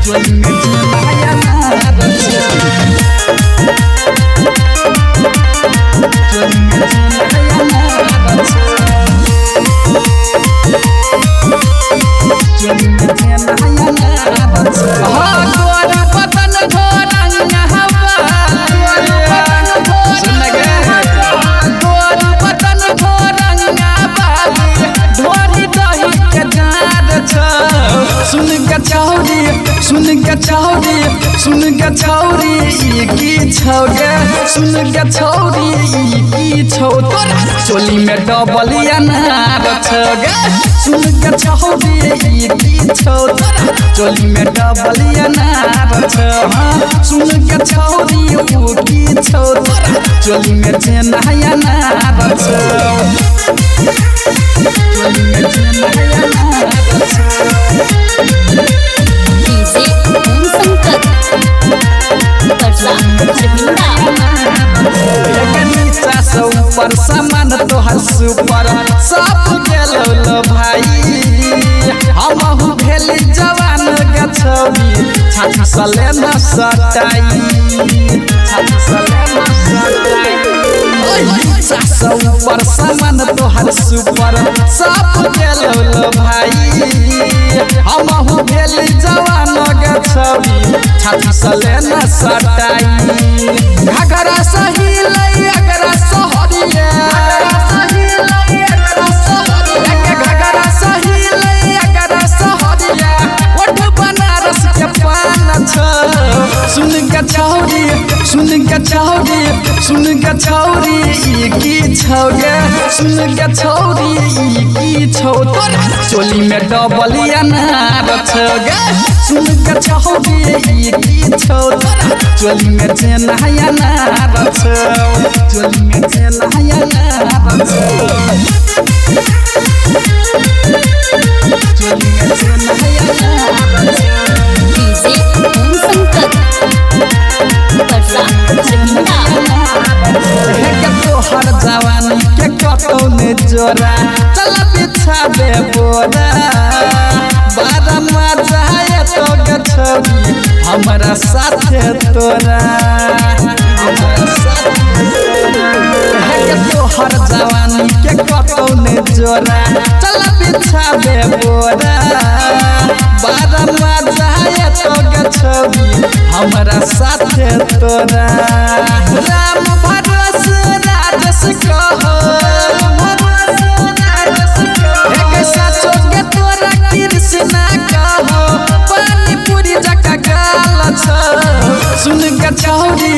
चोली में चनाया नार चोली में चनाया नार चोली में चनाया नार गोरा बदन घोरंगा हवा सुन गे गोरा बदन घोरंगा बाबी ढोरी दही के जाद छ सुन के छौरी सुन के छौरी ई की छौ गे सुन के छौरी ई की छौ तोरा चोली में डबल अनार छ गे सुन के छौरी ई की छौ तोरा चोली में डबल अनार छ हां सुन के छौरी ओ की छौ तोरा चोली में चनाया नार छ चोली में चनाया नार छ ऊपर सामान तोहर सुपर सब गेलो भाई हमहु भेली जवान गछबी छाती सले न सटाई छाती सले न सटाई ऊपर सामान तोहर सुपर सब गेलो भाई हमहु भेली जवान गछबी छाती सले न सटाई घगरा सही लई अगरा सहरिया घगरा सही लई अगरा सहरिया ओठ बनारस के पान छ सुन के छौरी ई की छौ गे सुन के छौरी ई की छौ तोरा चोली में डबल अनार छ गे सुन के छौरी ई की छौ तोरा चोली में चनाया नार छ चोली में चनाया नार छ चोली में चनाया नार तोहर जवानी के कतौने जोरा चल बिछाबे बोरा बारा मजा आए तो गछबी हमरा साथे तोरा तोहर जवानी के कतौने जोरा चल बिछाबे बोरा बारा मजा आए तो गछबी हमरा साथे तोरा राम भरोस राजस कहो एक साचो के तोरा कृष्णा कहो पानी पूरी जका गाल छ सुन के छौरी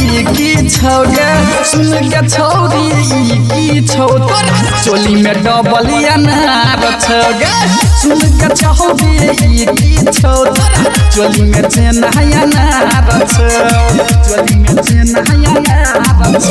ई की छौ गे सुन के छौरी ई की छौ तोरा चोली में डबल अनार छ गे सुन के छौरी ई की छौ तोरा चोली में चनाया नार छ चोली में चनाया नार छ